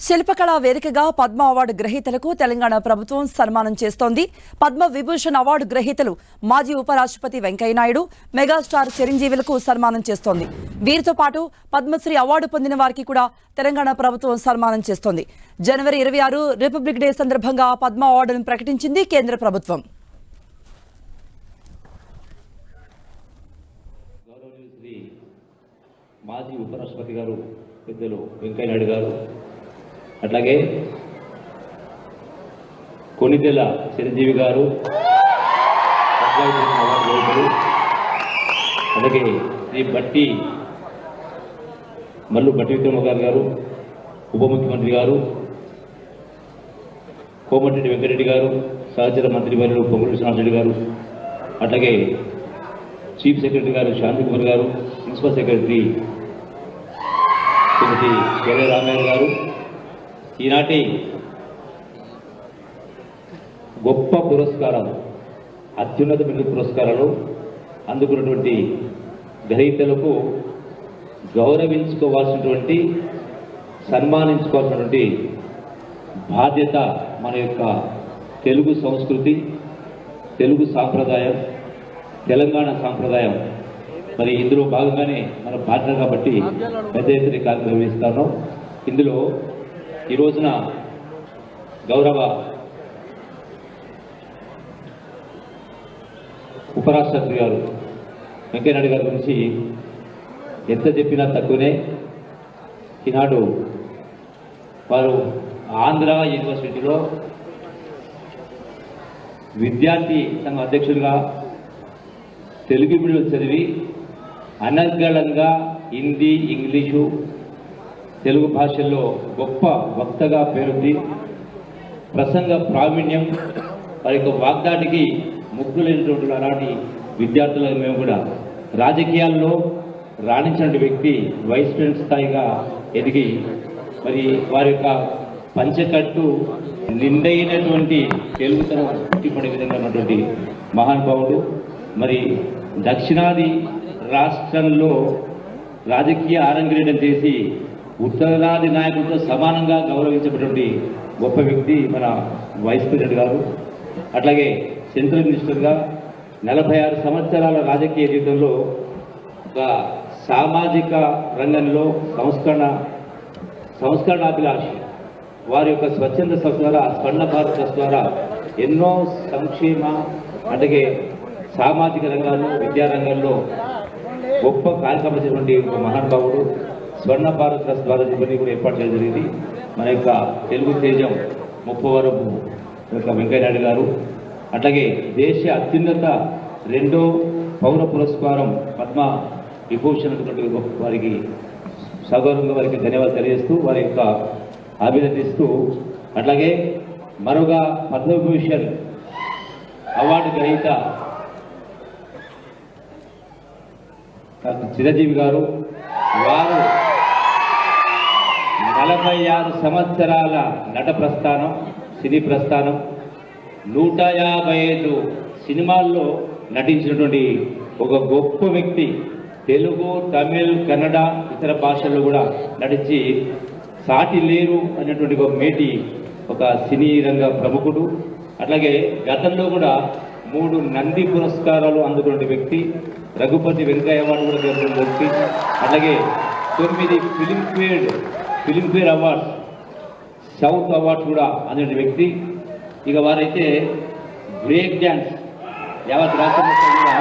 శిల్పకళా వేదికగా పద్మ అవార్డు గ్రహీతలకు తెలంగాణ ప్రభుత్వం సన్మానం చేస్తోంది. పద్మ విభూషణ్ అవార్డు గ్రహీతలు మాజీ ఉపరాష్ట్రపతి వెంకయ్యనాయుడు, మెగాస్టార్ చిరంజీవులకు సన్మానం చేస్తోంది. వీరితో పాటు పద్మశ్రీ అవార్డు పొందిన వారికి కూడా తెలంగాణ ప్రభుత్వం సన్మానం చేస్తోంది. జనవరి 26 రిపబ్లిక్ డే సందర్భంగా పద్మ అవార్డును ప్రకటించింది కేంద్ర ప్రభుత్వం. మాజీ ఉపరాష్ట్రపతి గారు పెద్దలు వెంకయ్యనాయుడు గారు, అట్లాగే కొనిదెల చిరంజీవి గారు, అలాగే శ్రీ బట్టి మల్లు బట్టి విక్రమ గారు, ఉప ముఖ్యమంత్రి గారు కోమటిరెడ్డి వెంకటరెడ్డి గారు, సహచర మంత్రి వర్యులు పొంగులేటి శ్రీనివాసరెడ్డి గారు, అట్లాగే చీఫ్ సెక్రటరీ గారు శాంతి కుమార్ గారు, ప్రిన్సిపల్ సెక్రటరీ శ్రీమతి కేరళ రామయ్య గారు, ఈనాటి గొప్ప పురస్కారాలు, అత్యున్నతమైన పురస్కారాలు అందుకున్నటువంటి గ్రహీతలకు గౌరవించుకోవాల్సినటువంటి, సన్మానించుకోవాల్సినటువంటి బాధ్యత మన యొక్క తెలుగు సంస్కృతి, తెలుగు సాంప్రదాయం, తెలంగాణ సాంప్రదాయం. మరి ఇందులో భాగంగానే మన బాధ్యత కాబట్టి పెద్ద ఎత్తున కార్యక్రమం నిర్వహిస్తాను. ఇందులో ఈ రోజున గౌరవ ఉపరాష్ట్రపతి గారు వెంకయ్యనాయుడు గారి గురించి ఎంత చెప్పినా తక్కువనే. ఈనాడు వారు ఆంధ్ర యూనివర్సిటీలో విద్యార్థి సంఘ అధ్యక్షులుగా తెలుగు మీడియం చదివి అనర్గళంగా హిందీ, ఇంగ్లీషు, తెలుగు భాషల్లో గొప్ప వక్తగా పేరుంది. ప్రసంగ ప్రావీణ్యం, వారి యొక్క వాగ్దాటికి ముగ్గులైనటువంటి అలాంటి విద్యార్థులకు మేము కూడా రాజకీయాల్లో రాణించిన వ్యక్తి వైస్ ప్రెసిడెంట్ స్థాయిగా ఎదిగి మరి వారి యొక్క పంచకట్టు నిండైనటువంటి తెలుగుతనం పుట్టిపడే విధంగా ఉన్నటువంటి మహానుభావుడు. మరి దక్షిణాది రాష్ట్రంలో రాజకీయ ఆరంగేటం చేసి ఉత్తరాది నాయకులతో సమానంగా గౌరవించబడినటువంటి గొప్ప వ్యక్తి మన వైస్ ప్రెసిడెంట్ గారు. అట్లాగే సెంట్రల్ మినిస్టర్గా 46 సంవత్సరాల రాజకీయ జీవితంలో ఒక సామాజిక రంగంలో సంస్కరణాభిలాషి, వారి యొక్క స్వచ్ఛంద సంస్థ ద్వారా, స్వర్ణ భారత్ ట్రస్ట్ ద్వారా ఎన్నో సంక్షేమ, అలాగే సామాజిక రంగాల్లో, విద్యారంగంలో గొప్ప కార్యక్రమం చేసినటువంటి ఒక మహానుభావుడు. స్వర్ణ భారత్ ట్రస్ట్ ద్వారా ఇవన్నీ కూడా ఏర్పాటు చేయడం జరిగింది. మన యొక్క తెలుగు తేజం ముప్పవరపు యొక్క వెంకయ్యనాయుడు గారు, అట్లాగే దేశ అత్యున్నత 2వ పౌర పురస్కారం పద్మ విభూషణ్ వారికి సగౌరవంగా వారికి ధన్యవాదాలు తెలియజేస్తూ, వారి యొక్క అభినందిస్తూ, అట్లాగే మరొక పద్మవిభూషణ్ అవార్డు గ్రహీత చిరంజీవి గారు, వారు 46 సంవత్సరాల నట ప్రస్థానం, సినీ ప్రస్థానం, 155 సినిమాల్లో నటించినటువంటి ఒక గొప్ప వ్యక్తి. తెలుగు, తమిళ్, కన్నడ, ఇతర భాషల్లో కూడా నటించి సాటి లేరు అనేటువంటి ఒక మేటి ఒక సినీ రంగ ప్రముఖుడు. అట్లాగే గతంలో కూడా 3 నంది పురస్కారాలు అందుకున్న వ్యక్తి, రఘుపతి వెంకయ్య అవార్డు కూడా గెలుచుకున్న వ్యక్తి, అట్లాగే 9 ఫిలింఫేర్ అవార్డ్స్, సౌత్ అవార్డ్స్ కూడా అందిన వ్యక్తి. ఇక వారైతే బ్రేక్ డ్యాన్స్ యావత్ రాష్ట్రంలో,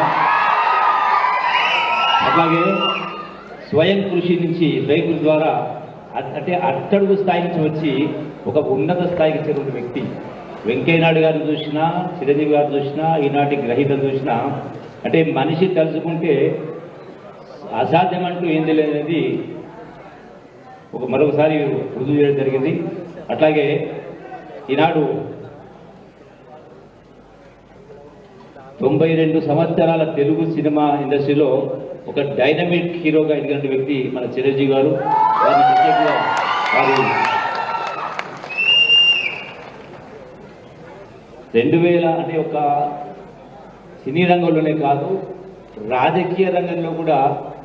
అట్లాగే స్వయం కృషి నుంచి రైతుల ద్వారా అంటే అట్టడుగు స్థాయి నుంచి వచ్చి ఒక ఉన్నత స్థాయికి చేరుకున్న వ్యక్తి. వెంకయ్యనాయుడు గారిని చూసినా, చిరంజీవి గారు చూసినా, ఈనాటి గ్రహీతలు చూసినా, అంటే మనిషి తలుచుకుంటే అసాధ్యం అంటూ ఏం తెలియనేది మరొకసారి రుజువు చేయడం జరిగింది. అట్లాగే ఈనాడు 92 సంవత్సరాల తెలుగు సినిమా ఇండస్ట్రీలో ఒక డైనమిక్ హీరోగా ఎదిగిన వ్యక్తి మన చిరంజీవి గారు. వారి ప్రత్యేకంగా వారు 2000 అంటే ఒక సినీ రంగంలోనే కాదు, రాజకీయ రంగంలో కూడా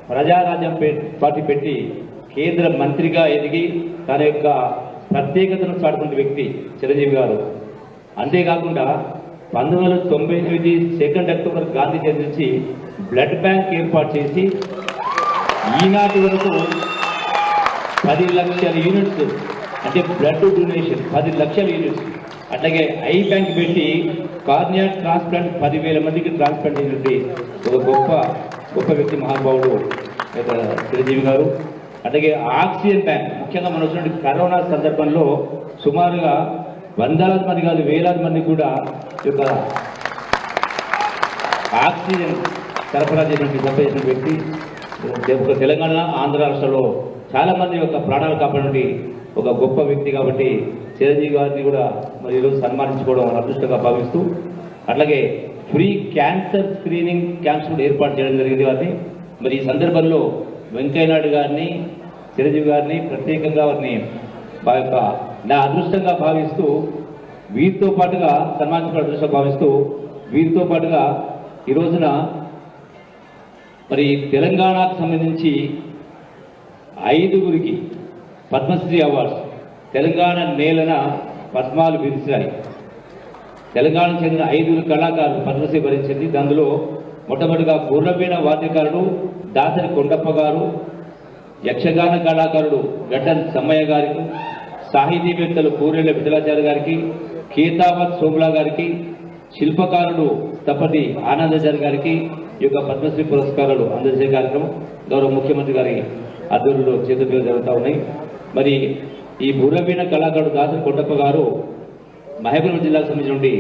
ప్రజారాజ్యం పార్టీ పెట్టి కేంద్ర మంత్రిగా ఎదిగి తన యొక్క ప్రత్యేకతను చాటుకున్న వ్యక్తి చిరంజీవి గారు. అంతేకాకుండా 1998 2 అక్టోబర్ గాంధీ జయంతి నుంచి బ్లడ్ బ్యాంక్ ఏర్పాటు చేసి ఈనాటి వరకు 10 లక్షల యూనిట్స్ అంటే బ్లడ్ డొనేషన్ 10 లక్షల యూనిట్స్, అట్లాగే ఐ బ్యాంక్ పెట్టి కార్నియా ట్రాన్స్ప్లాంట్ 10,000 మందికి ట్రాన్స్ప్లాంట్ చేసినటువంటి ఒక గొప్ప వ్యక్తి మహానుభావుడు చిరంజీవి గారు. అట్లాగే ఆక్సిజన్ బ్యాంక్, ముఖ్యంగా మనం వచ్చినటువంటి కరోనా సందర్భంలో సుమారుగా వందలాది మంది కాదు వేలాది మంది కూడా ఈ యొక్క ఆక్సిజన్ సరఫరా చేసిన వ్యక్తి. ఒక తెలంగాణ ఆంధ్ర రాష్ట్రంలో చాలా మంది యొక్క ప్రాణాలు కాపాడే ఒక గొప్ప వ్యక్తి కాబట్టి చిరంజీవి గారిని కూడా మరి ఈరోజు సన్మానించుకోవడం అదృష్టంగా భావిస్తూ, అట్లాగే ఫ్రీ క్యాన్సర్ స్క్రీనింగ్ క్యాంప్స్ కూడా ఏర్పాటు చేయడం జరిగింది వారిని. మరి ఈ సందర్భంలో వెంకయ్యనాయుడు గారిని చిరంజీవి గారిని ప్రత్యేకంగా వారిని నా అదృష్టంగా భావిస్తూ వీరితో పాటుగా సన్మానించుకున్న అదృష్టంగా భావిస్తూ వీరితో పాటుగా ఈ రోజున మరి తెలంగాణకు సంబంధించి 5గురికి పద్మశ్రీ అవార్డ్స్ తెలంగాణ నేలన పద్మాలు విరిశాయి. తెలంగాణకు చెందిన 5 కళాకారులు పద్మశ్రీ భరించింది. అందులో మొట్టమొదటిగా గుర్రవీణ వాద్యకారుడు దాసరి కొండప్ప గారు, యక్షగాన కళాకారుడు గడ్డన్ సమ్మయ్య గారికి, సాహితీవేత్తలు పూరేళ్ల విఠలాచార్య గారికి, కేతావత్ సోమ్లా గారికి, శిల్పకారుడు తపటి ఆనందాచార్య గారికి ఈ యొక్క పద్మశ్రీ పురస్కారాలు అందజేసే కార్యక్రమం గౌరవ ముఖ్యమంత్రి గారి ఆధ్వర్యంలో చేతులు జరుగుతూ ఉన్నాయి. మరి ఈ బుర్రవీణ కళాకారుడు దాసరి కొండప్ప గారు మహబూబ్ జిల్లాకు సంబంధించి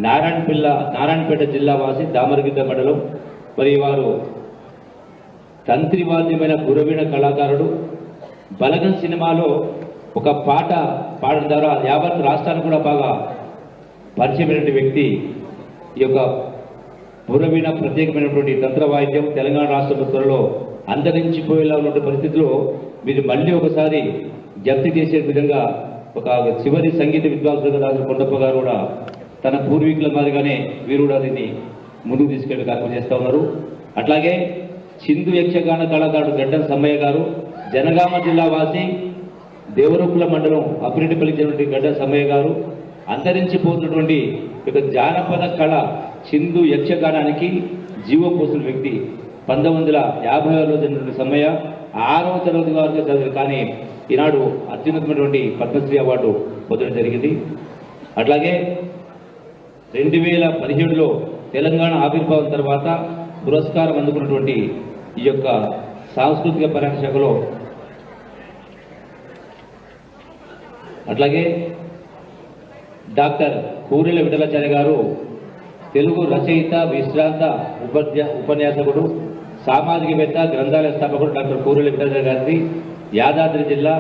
నారాయణపేట జిల్లా వాసి దామరగిద్ద మండలం. మరి వారు తంత్రివాద్యమైన బుర్రవీణ కళాకారుడు. బలగం సినిమాలో ఒక పాట పాడడం ద్వారా యావత్ రాష్ట్రానికి కూడా బాగా పరిచయమైనటువంటి వ్యక్తి. ఈ యొక్క బుర్రవీణ ప్రత్యేకమైనటువంటి తంత్ర వాయిద్యం తెలంగాణ రాష్ట్ర ప్రభుత్వంలో అంతరించిపోయేలా ఉన్న పరిస్థితిలో మీరు మళ్ళీ ఒకసారి జప్తి చేసే విధంగా ఒక చివరి సంగీత విద్వాంసులుగా దాసరి కొండప్ప గారు కూడా తన పూర్వీకుల మాదిరిగానే వీరు కూడా దీన్ని ముందుకు తీసుకెళ్లే కార్యక్రమం చేస్తూ ఉన్నారు. అట్లాగే చిందు యక్షగాన కళాకారుడు గడ్డన్ సమ్మయ్య గారు జనగామ జిల్లా వాసి దేవరూపుల మండలం అప్పిరెడ్డిపల్లికి చెందినటువంటి గడ్డన్ సమ్మయ్య గారు అంతరించిపోతున్నటువంటి ఒక జానపద కళ చిందు యక్షగానానికి జీవం పోసిన వ్యక్తి. 1950లో జరిగిన సమ్మయ్య 6వ తరగతి వరకు చదివారు, కానీ ఈనాడు అత్యున్నతమైనటువంటి పద్మశ్రీ అవార్డు పొందడం జరిగింది. అట్లాగే 2017లో తెలంగాణ ఆవిర్భావం తర్వాత పురస్కారం అందుకున్నటువంటి ఈ యొక్క సాంస్కృతిక పర్యాటక శాఖలో అట్లాగే డాక్టర్ పూరేళ్ల విఠలాచార్య గారు తెలుగు రచయిత, విశ్రాంత ఉపన్యాసకుడు, సామాజికవేత్త, గ్రంథాలయ స్థాపకుడు డాక్టర్ పూరేళ్ల విఠలాచార్య గారిది యాదాద్రి జిల్లా.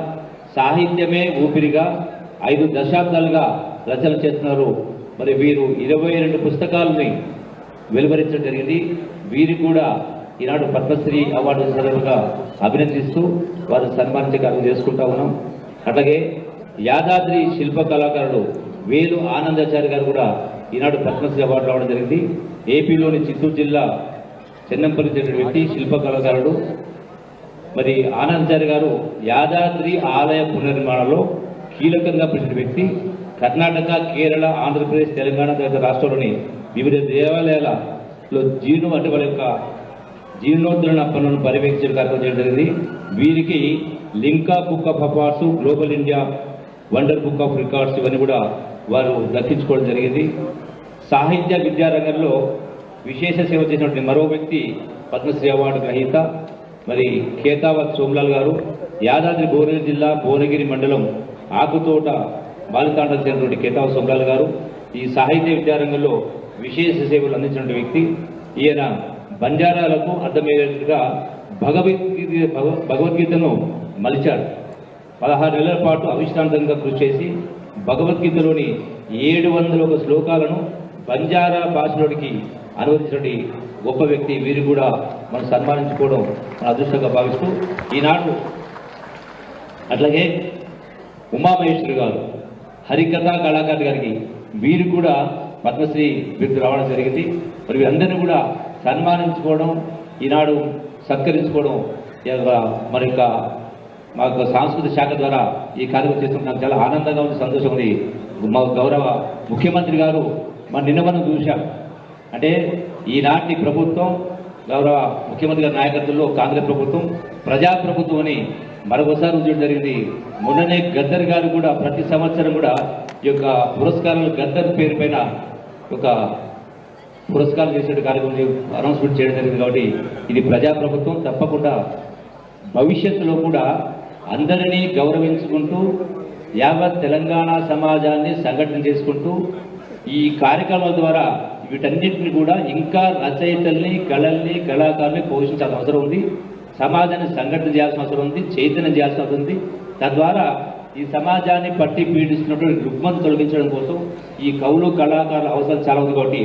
సాహిత్యమే ఊపిరిగా 5 దశాబ్దాలుగా రచన చేస్తున్నారు. మరి వీరు 22 పుస్తకాలని వెలువరించడం జరిగింది. వీరికి కూడా ఈనాడు పద్మశ్రీ అవార్డు సందర్భంగా అభినందిస్తూ వారు సన్మానించే కార్యక్రమం చేసుకుంటా ఉన్నాం. అట్లాగే యాదాద్రి శిల్ప కళాకారుడు వేలు ఆనందాచార్య గారు కూడా ఈనాడు పద్మశ్రీ అవార్డు రావడం జరిగింది. ఏపీలోని చిత్తూరు జిల్లా చెన్నంపల్లి చెందిన వ్యక్తి శిల్ప కళాకారుడు. మరి ఆనందాచార్య గారు యాదాద్రి ఆలయ పునర్నిర్మాణంలో కీలకంగా పెట్టిన వ్యక్తి. కర్ణాటక, కేరళ, ఆంధ్రప్రదేశ్, తెలంగాణ తదితర రాష్ట్రాల్లోని వివిధ దేవాలయాలలో వాళ్ళ యొక్క జీర్ణోద్ధరణ పనులను పర్యవేక్షించే కార్యక్రమం చేయడం జరిగింది. వీరికి Limca book of awards, global India wonder book of records ఇవన్నీ కూడా వారు దక్కించుకోవడం జరిగింది. సాహిత్య విద్యారంగంలో విశేష సేవ చేసినటువంటి మరో వ్యక్తి పద్మశ్రీ అవార్డు గ్రహీత మరి కేతావత్ సోమ్లాల్ గారు యాదాద్రి భువనగిరి జిల్లా భువనగిరి మండలం ఆకుతోట బాలితాండకు చెందినటువంటి కేతావత్ సోమ్లాల్ గారు ఈ సాహిత్య విద్యారంగంలో విశేష సేవలు అందించిన వ్యక్తి. ఈయన బంజారాలకు అర్థమయ్యేట్టుగా భగవద్గీతను మలిచాడు. 16 నెలల పాటు అవిశ్రాంతంగా కృషి చేసి భగవద్గీతలోని 701 శ్లోకాలను బంజారా భాషలోనికి అనువదించినటువంటి గొప్ప వ్యక్తి. వీరు కూడా మనం సన్మానించుకోవడం మన అదృష్టంగా భావిస్తూ ఈనాడు అట్లాగే ఉమామహేశ్వరి గారు హరికథా కళాకారు గారికి వీరు కూడా పద్మశ్రీ బిరుదు రావడం జరిగింది. మరి వీరందరినీ కూడా సన్మానించుకోవడం ఈనాడు సత్కరించుకోవడం మన యొక్క మాకు సాంస్కృతిక శాఖ ద్వారా ఈ కార్యక్రమం చేస్తున్న నాకు చాలా ఆనందంగా ఉంది, సంతోషం ఉంది. మా గౌరవ ముఖ్యమంత్రి గారు నిన్న మనం చూశాం. అంటే ఈనాటి ప్రభుత్వం గౌరవ ముఖ్యమంత్రి గారి నాయకత్వంలో కాంగ్రెస్ ప్రభుత్వం ప్రజాప్రభుత్వం అని మరొకసారి రుజువు జరిగింది. మొన్ననే గద్దర్ గారు కూడా ప్రతి సంవత్సరం కూడా ఈ యొక్క పురస్కారాలు గద్దర్ పేరు పైన ఒక పురస్కారం చేసే కార్యక్రమం అనౌన్స్మెంట్ చేయడం జరిగింది. కాబట్టి ఇది ప్రజాప్రభుత్వం. తప్పకుండా భవిష్యత్తులో కూడా అందరినీ గౌరవించుకుంటూ యావత్ తెలంగాణ సమాజాన్ని సంఘటన చేసుకుంటూ ఈ కార్యక్రమాల ద్వారా వీటన్నిటిని కూడా ఇంకా రచయితల్ని, కళల్ని, కళాకారుల్ని పోషించాల్సిన అవసరం ఉంది. సమాజాన్ని సంఘటన చేయాల్సిన అవసరం ఉంది, చైతన్యం చేయాల్సిన అవసరం ఉంది. తద్వారా ఈ సమాజాన్ని పట్టి పీడిస్తున్నటువంటి రుగ్మతను తొలగించడం కోసం ఈ కవులు, కళాకారుల అవసరం చాలా ఉంది. కాబట్టి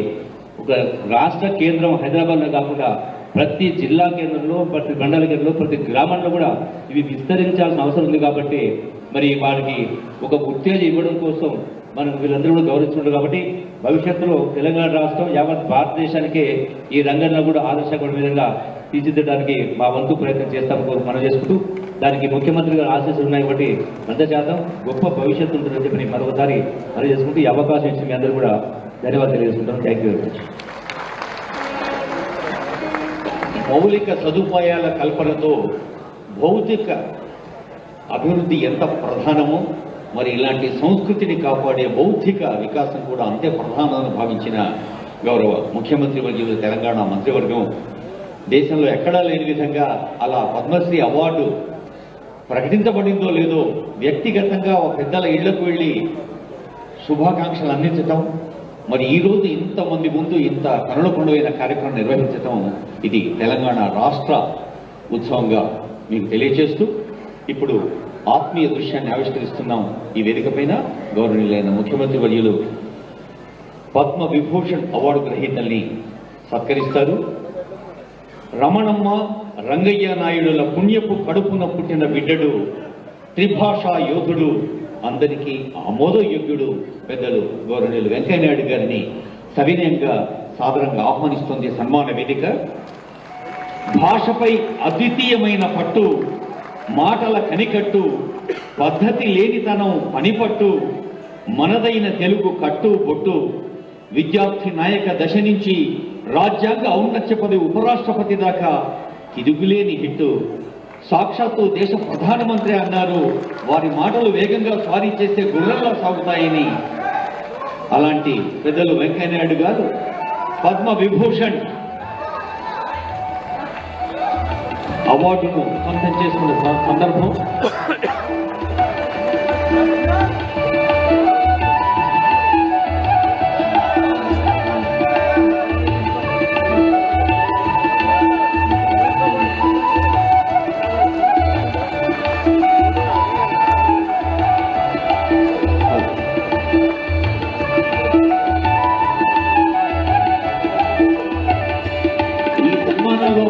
ఒక రాష్ట్ర కేంద్రం హైదరాబాద్లో కాకుండా ప్రతి జిల్లా కేంద్రంలో, ప్రతి మండల కేంద్రంలో, ప్రతి గ్రామంలో కూడా ఇవి విస్తరించాల్సిన అవసరం ఉంది. కాబట్టి మరి వారికి ఒక ఉత్తేజం ఇవ్వడం కోసం మనం వీళ్ళందరూ కూడా గౌరవించుకుంటారు. కాబట్టి భవిష్యత్తులో తెలంగాణ రాష్ట్రం యావత్ భారతదేశానికే ఈ రంగంలో కూడా ఆదర్శపడే విధంగా తీర్చిదిద్దడానికి మా వంతు ప్రయత్నం చేస్తామని మనం చేసుకుంటూ, దానికి ముఖ్యమంత్రి గారు ఆశీస్సులు ఉన్నాయి. కాబట్టి 100% గొప్ప భవిష్యత్తు ఉంటుందని చెప్పి మరొకసారి మనం చేసుకుంటూ ఈ అవకాశం ఇచ్చి మీ అందరూ కూడా ధన్యవాదాలు తెలియజేసుకుంటాం. Thank you very much. మౌలిక సదుపాయాల కల్పనతో భౌతిక అభివృద్ధి ఎంత ప్రధానమో మరి ఇలాంటి సంస్కృతిని కాపాడే బౌద్ధిక వికాసం కూడా అంతే ప్రధానమని భావించిన గౌరవ ముఖ్యమంత్రి వర్యులు తెలంగాణ మంత్రివర్గం దేశంలో ఎక్కడా లేని విధంగా అలా పద్మశ్రీ అవార్డు ప్రకటించబడిందో లేదో వ్యక్తిగతంగా పెద్దల ఇళ్లకు వెళ్ళి శుభాకాంక్షలు అందించటం, మరి ఈరోజు ఇంతమంది ముందు ఇంత కరుణ పండుగైన కార్యక్రమం నిర్వహించటం ఇది తెలంగాణ రాష్ట్ర ఉత్సవంగా మీకు తెలియజేస్తూ ఇప్పుడు ఆత్మీయ దృశ్యాన్ని ఆవిష్కరిస్తున్నాం. ఈ వేదిక పైన గౌరవనీయులైన ముఖ్యమంత్రి వర్యులు పద్మ విభూషణ్ అవార్డు గ్రహీతల్ని సత్కరిస్తారు. రమణమ్మ, రంగయ్య నాయుడుల పుణ్యపు కడుపున పుట్టిన బిడ్డడు, త్రిభాషా యోధుడు, అందరికీ ఆమోదయోగ్యుడు పెద్దలు గౌరవనీయులు వెంకయ్యనాయుడు గారిని సవినయంగా సాదరంగా ఆహ్వానిస్తుంది సన్మాన వేదిక. భాషపై అద్వితీయమైన పట్టు, మాటల కనికట్టు, పద్ధతి లేనితనం పనిపట్టు, మనదైన తెలుగు కట్టు బొట్టు, విద్యార్థి నాయక దశ నుంచి రాజ్యాంగ ఔన్నత్య పదవి ఉపరాష్ట్రపతి దాకా తిరుగులేని హిట్టు. సాక్షాత్తు దేశ ప్రధానమంత్రి అన్నారు, వారి మాటలు వేగంగా స్వారీ చేసే గుర్రంలా సాగుతాయని. అలాంటి పెద్దలు వెంకయ్యనాయుడు గారు పద్మ విభూషణ్ అవార్డును సొంతం చేసుకున్న సందర్భం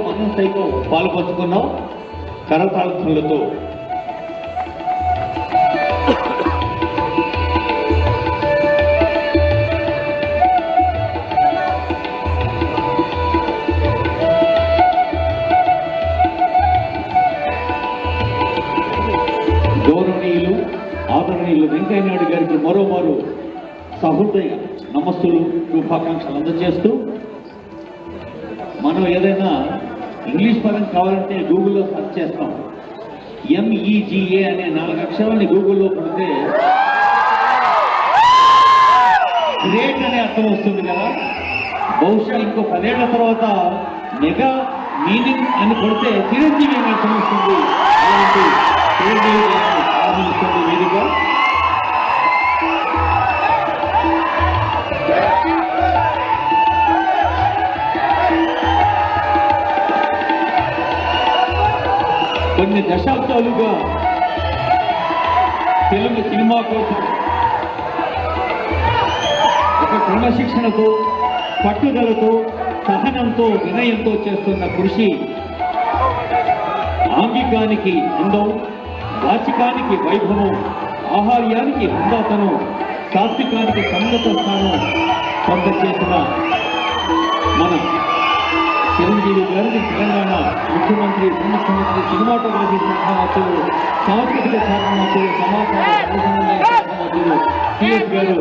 మనం సైతం పాల్పంచుకున్నాం కరతాళధ్వనులతో. గౌరవనీయులు ఆదరణీయులు వెంకయ్యనాయుడు గారికి మరోమారు సహృదయ నమస్సులు, శుభాకాంక్షలు అందజేస్తూ, మనం ఏదైనా ఇంగ్లీష్ పదం కావాలంటే గూగుల్లో సెర్చ్ చేస్తాం. MEGA అనే 4 అక్షరాన్ని గూగుల్లో పడితే గ్రేట్ అనే అర్థం వస్తుంది కదా. బహుశా ఇంకో 10 ఏళ్ల తర్వాత మెగా మీనింగ్ అని కొడితే చిరంజీవి అనే అర్థం వస్తుంది. అలాంటి చిరంజీవి ప్రారంభిస్తుంది వేదిక. కొన్ని దశాబ్దాలుగా తెలుగు సినిమా కోసం ఒక క్రమశిక్షణతో, పట్టుదలతో, సహనంతో, వినయంతో చేస్తున్న కృషి ఆంగికానికి అందం, వాచికానికి వైభవం, ఆహార్యానికి హుందాతనం, సాత్వికానికి సన్నత స్థానం పొంద చేసిన మన చిరంజీవి గారిని తెలంగాణ ముఖ్యమంత్రి ఉప ముఖ్యమంత్రి సినిమాటోగ్రఫీ శాఖ మంత్రులు సాంస్కృతిక శాఖ మంత్రులు సమాచార సమన్వయ శాఖ మంత్రులు సిఎస్ గారు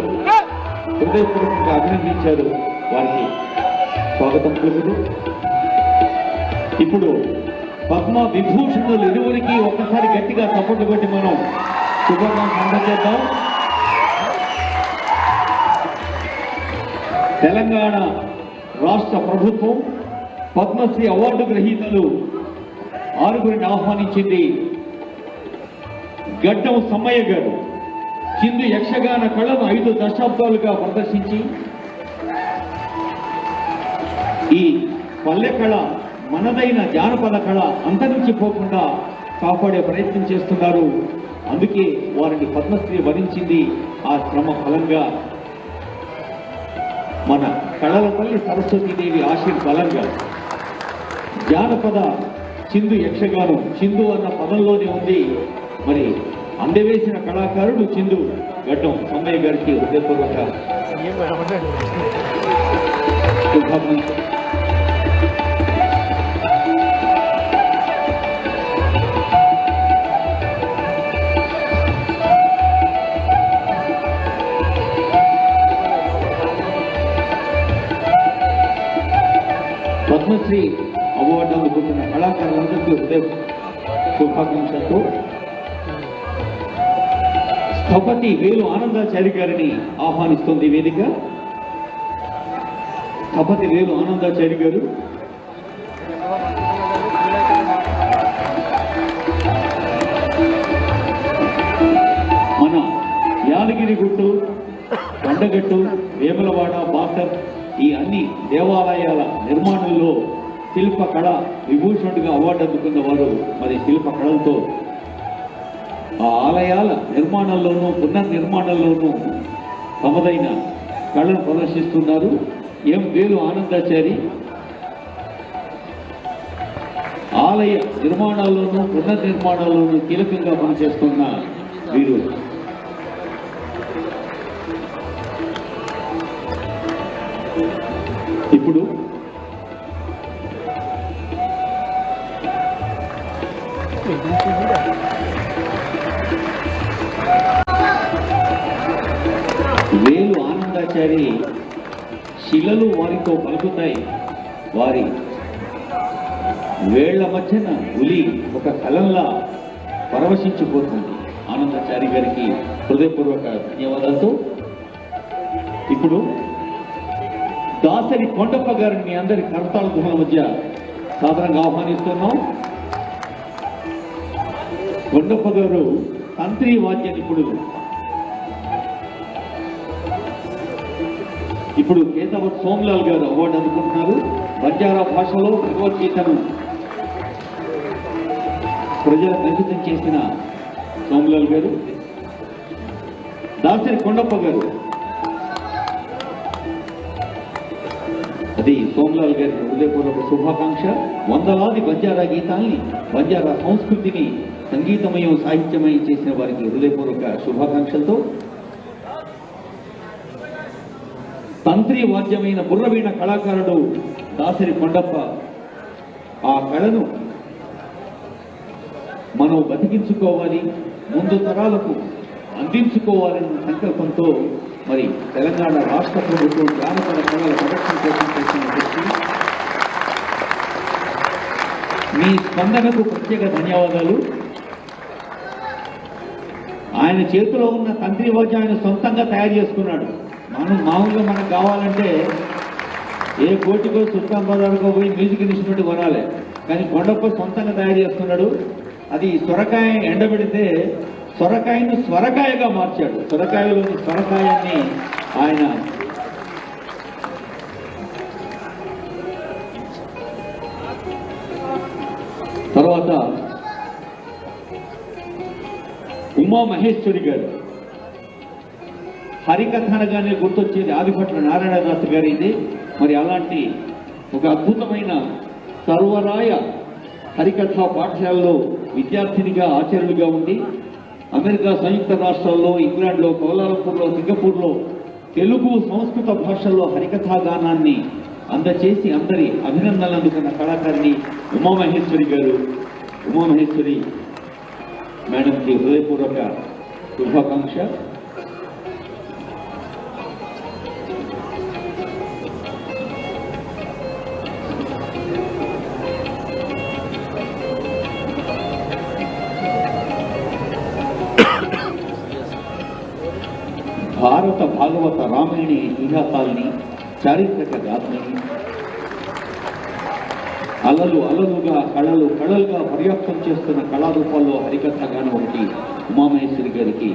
హృదయపూర్వకంగా అభినందించారు. వారికి స్వాగతం పలుకుతూ ఇప్పుడు పద్మ విభూషణులు ఇరువురికి ఒక్కసారి గట్టిగా చప్పట్లు కొట్టి మనం శుభాకాంక్షలు అందజేద్దాం. తెలంగాణ రాష్ట్ర ప్రభుత్వం పద్మశ్రీ అవార్డు గ్రహీతలు 6గురిని ఆహ్వానించింది. గడ్డం సమ్మయ్య గారు చిందు యక్షగాన కళను 5 దశాబ్దాలుగా ప్రదర్శించి ఈ పల్లె కళ మనదైన జానపద కళ అంతరించిపోకుండా కాపాడే ప్రయత్నం చేస్తున్నారు. అందుకే వారిని పద్మశ్రీ వరించింది. ఆ శ్రమ ఫలంగా మన కళల తల్లి సరస్వతీదేవి ఆశీర్వాదంగా జానపద చిందు యక్షగానం చిందు అన్న పదంలోనే ఉంది. మరి అందవేసిన కళాకారుడు చిందు గడ్డం సమ్మయ్య గారికి హృదయపూర్వక శుభాకాంక్షలు. పద్మశ్రీ అవార్డు అందుకుంటున్న కళాకారులందరికీ హృదయ శుభాకాంక్షలతో స్థపతి వేలు ఆనందాచారి గారిని ఆహ్వానిస్తుంది వేదిక. స్థపతి వేలు ఆనందాచారి గారు మన యాదగిరిగుట్టు, కొండగట్టు, వేములవాడ, బాసర్ ఈ అన్ని దేవాలయాల నిర్మాణంలో శిల్ప కళ విభూషణుడిగా అవార్డు అందుకున్న వారు మరి శిల్ప కళలతో ఆ ఆలయాల నిర్మాణంలోనూ పునర్నిర్మాణంలోనూ తమదైన కళను ప్రదర్శిస్తున్నారు. ఎం వేలు ఆనందాచారి ఆలయ నిర్మాణాల్లోనూ పునర్నిర్మాణాల్లోనూ కీలకంగా పనిచేస్తున్న వీరు. ఇప్పుడు వేలు ఆనందాచారి శిలలు వారితో పలుకుతాయి. వారి వేళ్ల మధ్యన ఉలి ఒక కలంలా పరవశించిపోతుంది. ఆనందాచారి గారికి హృదయపూర్వక ధన్యవాదాలతో ఇప్పుడు దాసరి కొండప్ప గారిని మీ అందరి కర్తాల ధ్వనుల మధ్య సాధారణంగా ఆహ్వానిస్తున్నాం. కొండప్ప గారు తంత్రి వాద్య నిపుణులు. ఇప్పుడు కేతవత్ సోమ్లాల్ గారు అవార్డు అందుకుంటున్నారు. బంజారా భాషలో భగవద్గీతను ప్రజలకు అంకితం చేసిన సోమ్లాల్ గారు. దాసరి కొండప్ప గారు అది సోమ్లాల్ గారి హృదయపూర్వక శుభాకాంక్ష. వందలాది బంజారా గీతాల్ని, బంజారా సంస్కృతిని సంగీతమయం సాహిత్యమయం చేసిన వారికి హృదయపూర్వక శుభాకాంక్షలతో తంత్రి వాద్యమైన బుర్రవీణ కళాకారుడు దాసరి కొండప్ప ఆ కళను మనం బతికించుకోవాలి, ముందు తరాలకు అందించుకోవాలన్న సంకల్పంతో మరి తెలంగాణ రాష్ట్ర ప్రభుత్వం జానపద కళల ప్రదర్శన కోసం చేసిన దృష్టి. మీ స్పందనకు ప్రత్యేక ధన్యవాదాలు. ఆయన చేతిలో ఉన్న తంత్రి వాద్యం ఆయన సొంతంగా తయారు చేసుకున్నాడు. మామూలుగా మనకు కావాలంటే ఏ కోటికో సుల్తాన్ బజార్కో పోయి మ్యూజిక్ ఇన్స్ట్రుమెంట్ కొనాలి, కానీ కొండప్ప సొంతంగా తయారు చేసుకున్నాడు. అది సొరకాయ ఎండబెడితే సొరకాయను స్వరకాయగా మార్చాడు. సొరకాయలోని స్వరకాయాన్ని ఆయన తర్వాత ఉమా మహేశ్వరి గారు హరికథ అనగానే గుర్తొచ్చేది ఆదిభట్ల నారాయణదాస్ గారి ఇది. మరి అలాంటి ఒక అద్భుతమైన సర్వరాయ హరికథా పాఠశాలలో విద్యార్థినిగా ఆచార్యులుగా ఉండి అమెరికా సంయుక్త రాష్ట్రాల్లో, ఇంగ్లాండ్లో, కౌలాలంపూర్లో, సింగపూర్లో తెలుగు సంస్కృత భాషల్లో హరికథా గానాన్ని అందచేసి అందరి అభినందనలు అందుకున్న కళాకారిణి ఉమామహేశ్వరి గారు. ఉమామహేశ్వరి మేడంకి హృదయపూర్వక శుభాకాంక్ష. భారత భాగవత రామాయణి ఇతిహాసాల్ని, చారిత్రక గాథల్ని అలలు అలలుగా కళలు కళలుగా పర్యాప్తం చేస్తున్న కళారూపాల్లో హరికథగాను ఒకటి ఉమామహేశ్వరి గారికి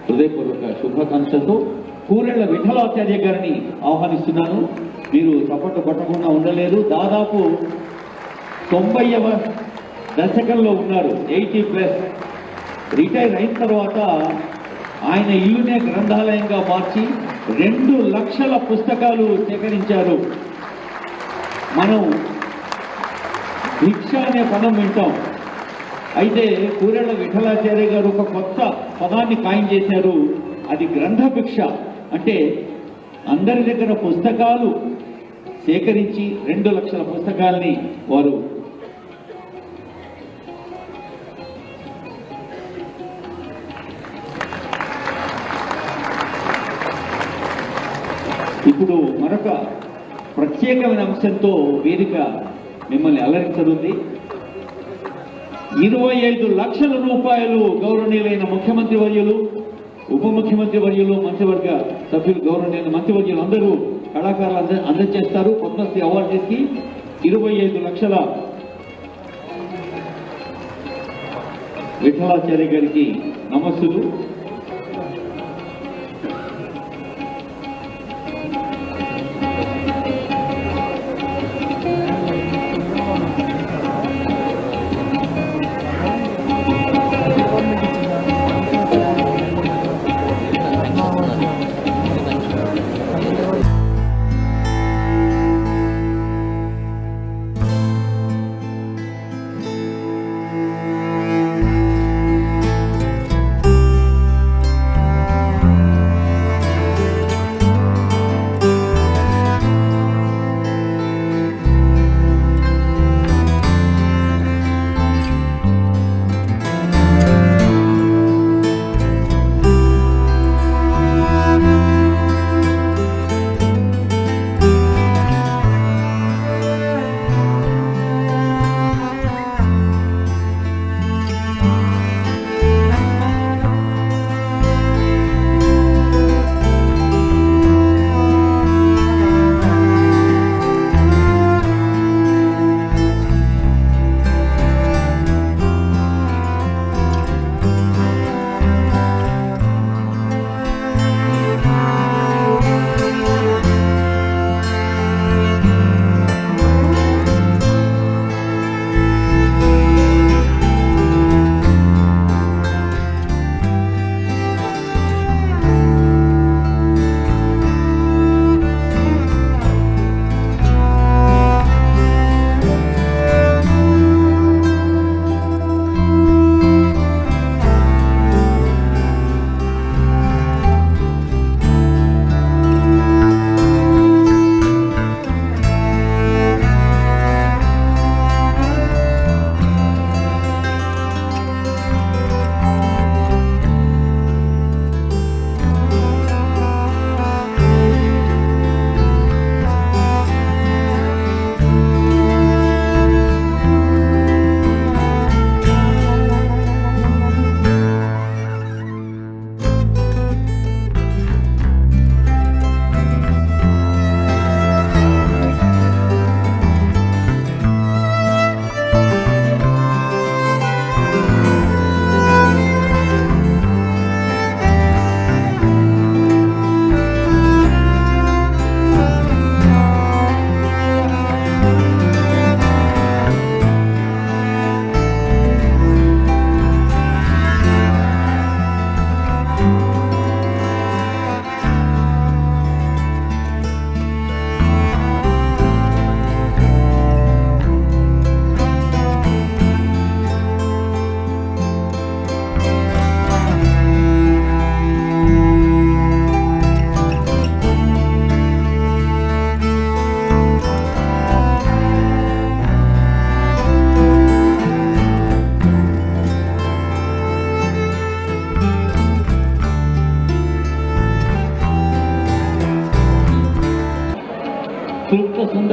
హృదయపూర్వక శుభాకాంక్షలతో కూరెళ్ల విఠలాచార్య గారిని ఆహ్వానిస్తున్నాను. మీరు చప్పట్లు పట్టకుండా ఉండలేరు. దాదాపు 90వ దశకంలో ఉన్నారు, 80+. రిటైర్ అయిన తర్వాత ఆయన ఇల్లునే గ్రంథాలయంగా మార్చి 2 లక్షల పుస్తకాలు సేకరించారు. మనం భిక్ష అనే పదం వింటాం, అయితే కూరెళ్ల విఠలాచార్య గారు ఒక కొత్త పదాన్ని ఖాయం చేశారు. అది గ్రంథ భిక్ష. అంటే అందరి దగ్గర పుస్తకాలు సేకరించి 2 లక్షల పుస్తకాల్ని వారు ఇప్పుడు మరొక ప్రత్యేకమైన అంశంతో వేదిక మిమ్మల్ని అలరించనుంది. 25 లక్షల రూపాయలు గౌరవనీయులైన ముఖ్యమంత్రి వర్యులు, ఉప ముఖ్యమంత్రి వర్యులు, మంత్రివర్గ సభ్యులు, గౌరవనీయులైన మంత్రివర్యులు అందరూ కళాకారులు అందజేస్తారు. పద్మశ్రీ అవార్డుకి 25 లక్షల విఠలాచార్య గారికి నమస్సులు.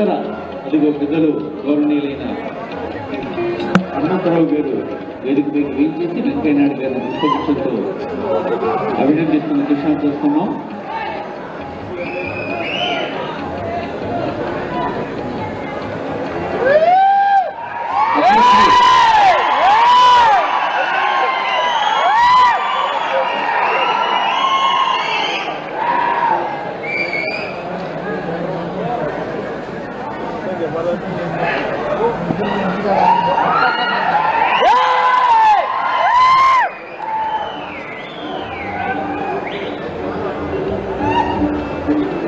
ముందర అదిగో పెద్దలు గౌరవనీయులైన హనుమంతరావు గారు వేదికపైకి వీల్చేసి వెంకయ్య నాయుడు గారిని పుష్పగుచ్చంతో అభినందిస్తున్న దృశ్యాలు చూస్తున్నాం.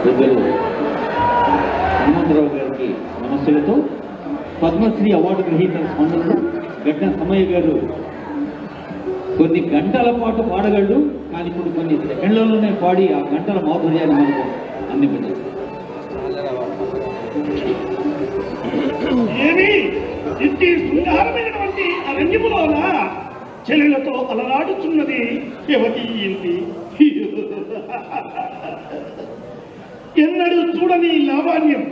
పెద్దలు హనుమంతరావు గారికి నమస్సులతో పద్మశ్రీ అవార్డు గ్రహీతల స్పందనలు గడ్డ సమయ్య గారు కొన్ని గంటల పాటు పాడగలడు, కానీ ఇప్పుడు కొన్ని సెకండ్లలోనే పాడి ఆ గంటల మాధుర్యాన్ని మనకు అందించారు. ఏమి ఇంటి శృంగారమైనటువంటి అరణ్యములోన చెల్లెలతో అలరాడుచున్నది యువతి ఇంటి. ఎన్నడూ చూడని లావణ్యం,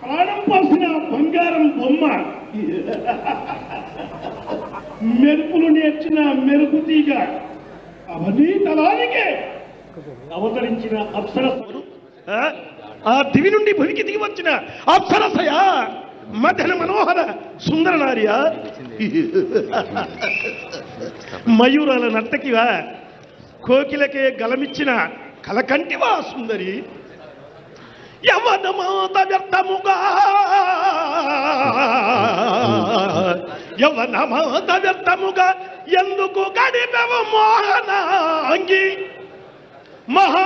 ప్రాణం పోసిన బంగారం బొమ్మ, మెరుపులు నేర్చిన మెరుపు తీగ, అవన్నీ తలానికే అవతరించిన అప్సరసలు, ఆ దివి నుండి భూమికి దిగి వచ్చిన అప్సరసయ, మదన మనోహర సుందర నార్య, మయూరాల నర్తకివా, కోకిలకే గలమిచ్చిన కలకంటివా సుందరి. యవనమాత వ్యర్థముగా యవనమాత వ్యర్థముగా ఎందుకు గడిపెవ మోహనాంగి, మహా